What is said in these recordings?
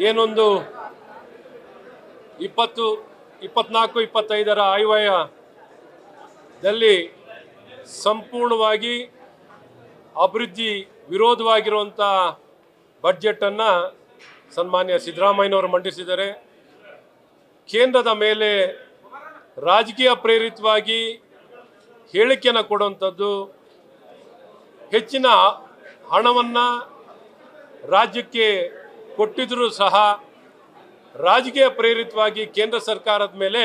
ಏನೊಂದು 2024-25 ಆಯವ್ಯಯದಲ್ಲಿ ಸಂಪೂರ್ಣವಾಗಿ ಅಭಿವೃದ್ಧಿ ವಿರೋಧವಾಗಿರುವಂಥ ಬಡ್ಜೆಟನ್ನು ಸನ್ಮಾನ್ಯ ಸಿದ್ದರಾಮಯ್ಯನವರು ಮಂಡಿಸಿದ್ದಾರೆ. ಕೇಂದ್ರದ ಮೇಲೆ ರಾಜಕೀಯ ಪ್ರೇರಿತವಾಗಿ ಹೇಳಿಕೆಯನ್ನು ಕೊಡುವಂಥದ್ದು, ಹೆಚ್ಚಿನ ಹಣವನ್ನು ರಾಜ್ಯಕ್ಕೆ ಕೊಟ್ಟಿದ್ದರೂ ಸಹ ರಾಜಕೀಯ ಪ್ರೇರಿತವಾಗಿ ಕೇಂದ್ರ ಸರ್ಕಾರದ ಮೇಲೆ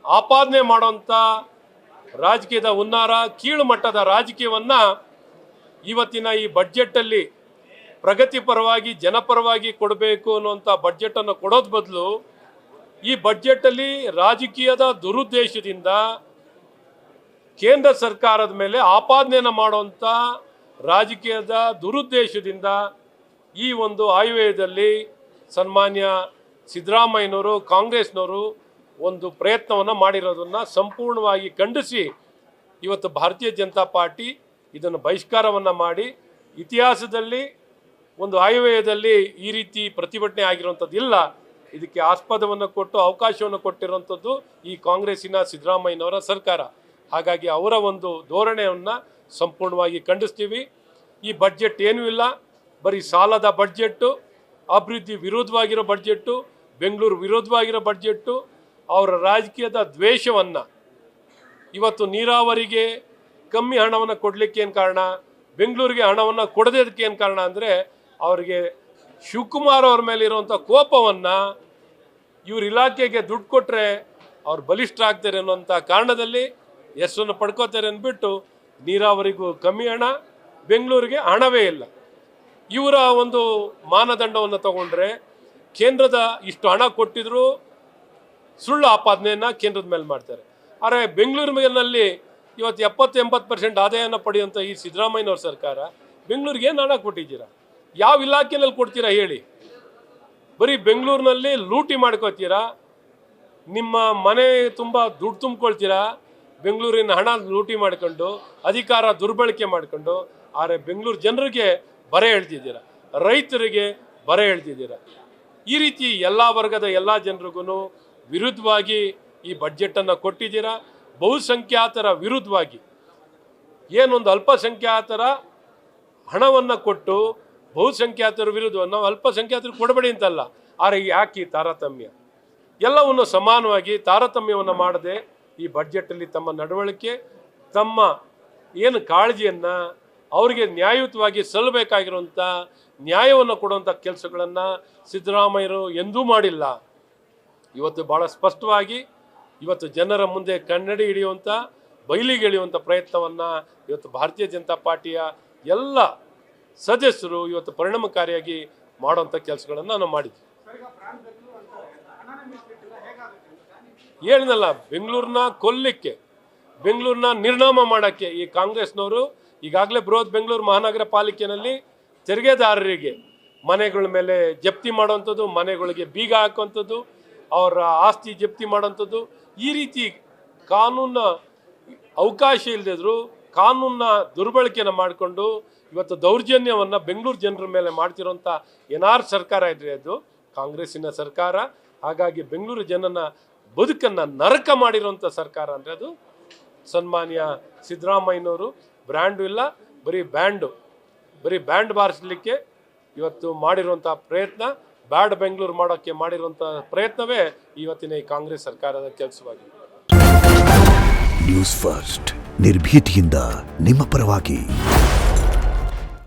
ಆಪಾದನೆ ಮಾಡುವಂಥ ರಾಜಕೀಯದ ಹುನ್ನಾರ, ಕೀಳು ಮಟ್ಟದ ರಾಜಕೀಯವನ್ನು ಇವತ್ತಿನ ಈ ಬಡ್ಜೆಟಲ್ಲಿ ಪ್ರಗತಿಪರವಾಗಿ ಜನಪರವಾಗಿ ಕೊಡಬೇಕು ಅನ್ನುವಂಥ ಬಡ್ಜೆಟನ್ನು ಕೊಡೋದು ಬದಲು ಈ ಬಡ್ಜೆಟಲ್ಲಿ ರಾಜಕೀಯದ ದುರುದ್ದೇಶದಿಂದ ಕೇಂದ್ರ ಸರ್ಕಾರದ ಮೇಲೆ ಆಪಾದನೆಯನ್ನು ಮಾಡುವಂಥ ರಾಜಕೀಯದ ದುರುದ್ದೇಶದಿಂದ ಈ ಒಂದು ಆಯವ್ಯಯದಲ್ಲಿ ಸನ್ಮಾನ್ಯ ಸಿದ್ದರಾಮಯ್ಯನವರು ಕಾಂಗ್ರೆಸ್ನವರು ಒಂದು ಪ್ರಯತ್ನವನ್ನು ಮಾಡಿರೋದನ್ನು ಸಂಪೂರ್ಣವಾಗಿ ಖಂಡಿಸಿ ಇವತ್ತು ಭಾರತೀಯ ಜನತಾ ಪಾರ್ಟಿ ಇದನ್ನು ಬಹಿಷ್ಕಾರವನ್ನು ಮಾಡಿ, ಇತಿಹಾಸದಲ್ಲಿ ಒಂದು ಆಯವ್ಯಯದಲ್ಲಿ ಈ ರೀತಿ ಪ್ರತಿಭಟನೆ ಆಗಿರುವಂಥದ್ದು ಇಲ್ಲ, ಇದಕ್ಕೆ ಆಸ್ಪದವನ್ನು ಕೊಟ್ಟು ಅವಕಾಶವನ್ನು ಕೊಟ್ಟಿರುವಂಥದ್ದು ಈ ಕಾಂಗ್ರೆಸ್ಸಿನ ಸಿದ್ದರಾಮಯ್ಯನವರ ಸರ್ಕಾರ. ಹಾಗಾಗಿ ಅವರ ಒಂದು ಧೋರಣೆಯನ್ನು ಸಂಪೂರ್ಣವಾಗಿ ಖಂಡಿಸ್ತೀವಿ. ಈ ಬಡ್ಜೆಟ್ ಏನೂ ಇಲ್ಲ, ಬರೀ ಸಾಲದ ಬಡ್ಜೆಟ್ಟು, ಅಭಿವೃದ್ಧಿ ವಿರೋಧವಾಗಿರೋ ಬಡ್ಜೆಟ್ಟು, ಬೆಂಗಳೂರು ವಿರೋಧವಾಗಿರೋ ಬಡ್ಜೆಟ್ಟು, ಅವರ ರಾಜಕೀಯದ ದ್ವೇಷವನ್ನು ಇವತ್ತು ನೀರಾವರಿಗೆ ಕಮ್ಮಿ ಹಣವನ್ನು ಕೊಡಲಿಕ್ಕೆ ಏನು ಕಾರಣ, ಬೆಂಗಳೂರಿಗೆ ಹಣವನ್ನು ಕೊಡೋದಕ್ಕೆ ಏನು ಕಾರಣ ಅಂದರೆ ಅವರಿಗೆ ಶಿವಕುಮಾರ್ ಅವ್ರ ಮೇಲೆ ಇರುವಂಥ ಕೋಪವನ್ನು ಇವ್ರ ಇಲಾಖೆಗೆ ದುಡ್ಡು ಕೊಟ್ಟರೆ ಅವ್ರು ಬಲಿಷ್ಠರಾಗ್ತಾರೆ ಅನ್ನೋಂಥ ಕಾರಣದಲ್ಲಿ ಹೆಸರನ್ನು ಪಡ್ಕೋತಾರೆ ಅಂದ್ಬಿಟ್ಟು ನೀರಾವರಿಗೂ ಕಮ್ಮಿ ಹಣ, ಬೆಂಗಳೂರಿಗೆ ಹಣವೇ ಇಲ್ಲ. ಇವರ ಒಂದು ಮಾನದಂಡವನ್ನು ತಗೊಂಡ್ರೆ ಕೇಂದ್ರದ ಇಷ್ಟು ಹಣ ಕೊಟ್ಟಿದ್ರು ಸುಳ್ಳು ಆಪಾದನೆಯನ್ನು ಕೇಂದ್ರದ ಮೇಲೆ ಮಾಡ್ತಾರೆ. ಆದರೆ ಬೆಂಗಳೂರು ಮೇಲಿನಲ್ಲಿ ಇವತ್ತು 70-80% ಆದಾಯನ ಪಡೆಯುವಂಥ ಈ ಸಿದ್ದರಾಮಯ್ಯನವ್ರ ಸರ್ಕಾರ ಬೆಂಗಳೂರಿಗೆ ಏನು ಹಣ ಕೊಟ್ಟಿದ್ದೀರಾ? ಯಾವ ಇಲಾಖೆಯಲ್ಲಿ ಕೊಡ್ತೀರಾ ಹೇಳಿ? ಬರೀ ಬೆಂಗಳೂರಿನಲ್ಲಿ ಲೂಟಿ ಮಾಡ್ಕೋತೀರಾ, ನಿಮ್ಮ ಮನೆ ತುಂಬ ದುಡ್ಡು ತುಂಬಿಕೊಳ್ತೀರಾ, ಬೆಂಗಳೂರಿನ ಹಣ ಲೂಟಿ ಮಾಡ್ಕೊಂಡು ಅಧಿಕಾರ ದುರ್ಬಳಕೆ ಮಾಡ್ಕೊಂಡು. ಆದರೆ ಬೆಂಗಳೂರು ಜನರಿಗೆ ಬರೆ ಹೇಳ್ತಿದ್ದೀರಾ, ರೈತರಿಗೆ ಬರೆ ಹೇಳ್ತಿದ್ದೀರಾ. ಈ ರೀತಿ ಎಲ್ಲ ವರ್ಗದ ಎಲ್ಲ ಜನರಿಗೂ ವಿರುದ್ಧವಾಗಿ ಈ ಬಡ್ಜೆಟನ್ನು ಕೊಟ್ಟಿದ್ದೀರಾ. ಬಹುಸಂಖ್ಯಾತರ ವಿರುದ್ಧವಾಗಿ ಏನೊಂದು ಅಲ್ಪಸಂಖ್ಯಾತರ ಹಣವನ್ನು ಕೊಟ್ಟು ಬಹುಸಂಖ್ಯಾತರ ವಿರುದ್ಧವನ್ನು ಅಲ್ಪಸಂಖ್ಯಾತರಿಗೆ ಕೊಡಬೇಡಿ ಅಂತಲ್ಲ, ಆದರೆ ಯಾಕೆ ಈ ತಾರತಮ್ಯ? ಎಲ್ಲವನ್ನು ಸಮಾನವಾಗಿ ತಾರತಮ್ಯವನ್ನು ಮಾಡದೆ ಈ ಬಡ್ಜೆಟಲ್ಲಿ ತಮ್ಮ ನಡವಳಿಕೆ, ತಮ್ಮ ಏನು ಕಾಳಜಿಯನ್ನು ಅವರಿಗೆ ನ್ಯಾಯಯುತವಾಗಿ ಸಲ್ಲಬೇಕಾಗಿರುವಂಥ ನ್ಯಾಯವನ್ನು ಕೊಡುವಂಥ ಕೆಲಸಗಳನ್ನು ಸಿದ್ದರಾಮಯ್ಯರು ಎಂದೂ ಮಾಡಿಲ್ಲ. ಇವತ್ತು ಭಾಳ ಸ್ಪಷ್ಟವಾಗಿ ಇವತ್ತು ಜನರ ಮುಂದೆ ಕನ್ನಡಿ ಹಿಡಿಯುವಂಥ, ಬಯಲಿಗೆ ಎಳೆಯುವಂಥ ಪ್ರಯತ್ನವನ್ನು ಇವತ್ತು ಭಾರತೀಯ ಜನತಾ ಪಾರ್ಟಿಯ ಎಲ್ಲ ಸದಸ್ಯರು ಇವತ್ತು ಪರಿಣಾಮಕಾರಿಯಾಗಿ ಮಾಡುವಂಥ ಕೆಲಸಗಳನ್ನು ನಾವು ಮಾಡಿದ್ವಿ. ಹೇಳಿದ್ನಲ್ಲ, ಬೆಂಗಳೂರನ್ನ ಕೊಲ್ಲಿಕ್ಕೆ, ಬೆಂಗಳೂರನ್ನ ನಿರ್ನಾಮ ಮಾಡೋಕ್ಕೆ ಈ ಕಾಂಗ್ರೆಸ್ನವರು ಈಗಾಗಲೇ ಬೃಹತ್ ಬೆಂಗಳೂರು ಮಹಾನಗರ ಪಾಲಿಕೆಯಲ್ಲಿ ತೆರಿಗೆದಾರರಿಗೆ ಮನೆಗಳ ಮೇಲೆ ಜಪ್ತಿ ಮಾಡುವಂಥದ್ದು, ಮನೆಗಳಿಗೆ ಬೀಗ ಹಾಕುವಂಥದ್ದು, ಅವರ ಆಸ್ತಿ ಜಪ್ತಿ ಮಾಡೋಂಥದ್ದು, ಈ ರೀತಿ ಕಾನೂನ ಅವಕಾಶ ಇಲ್ಲದಿದ್ರು ಕಾನೂನ ದುರ್ಬಳಕೆಯನ್ನು ಮಾಡಿಕೊಂಡು ಇವತ್ತು ದೌರ್ಜನ್ಯವನ್ನು ಬೆಂಗಳೂರು ಜನರ ಮೇಲೆ ಮಾಡ್ತಿರೋಂಥ ಏನಾರು ಸರ್ಕಾರ ಇದ್ರೆ ಅದು ಕಾಂಗ್ರೆಸ್ಸಿನ ಸರ್ಕಾರ. ಹಾಗಾಗಿ ಬೆಂಗಳೂರು ಜನನ ಬದುಕನ್ನು ನರಕ ಮಾಡಿರೋಂಥ ಸರ್ಕಾರ ಅಂದರೆ ಅದು ಸನ್ಮಾನ್ಯ ಸಿದ್ದರಾಮಯ್ಯನವರು. ಬ್ರ್ಯಾಂಡು ಇಲ್ಲ, ಬರೀ ಬ್ಯಾಂಡ್ ಬಾರಿಸಲಿಕ್ಕೆ ಇವತ್ತು ಮಾಡಿರುವಂಥ ಪ್ರಯತ್ನ, ಬ್ಯಾಡ್ ಬೆಂಗಳೂರು ಮಾಡೋಕ್ಕೆ ಮಾಡಿರುವಂಥ ಪ್ರಯತ್ನವೇ ಇವತ್ತಿನ ಈ ಕಾಂಗ್ರೆಸ್ ಸರ್ಕಾರದ ಕೆಲಸವಾಗಿದೆ. ನ್ಯೂಸ್ ಫಸ್ಟ್, ನಿರ್ಭೀತಿಯಿಂದ ನಿಮ್ಮ ಪರವಾಗಿ.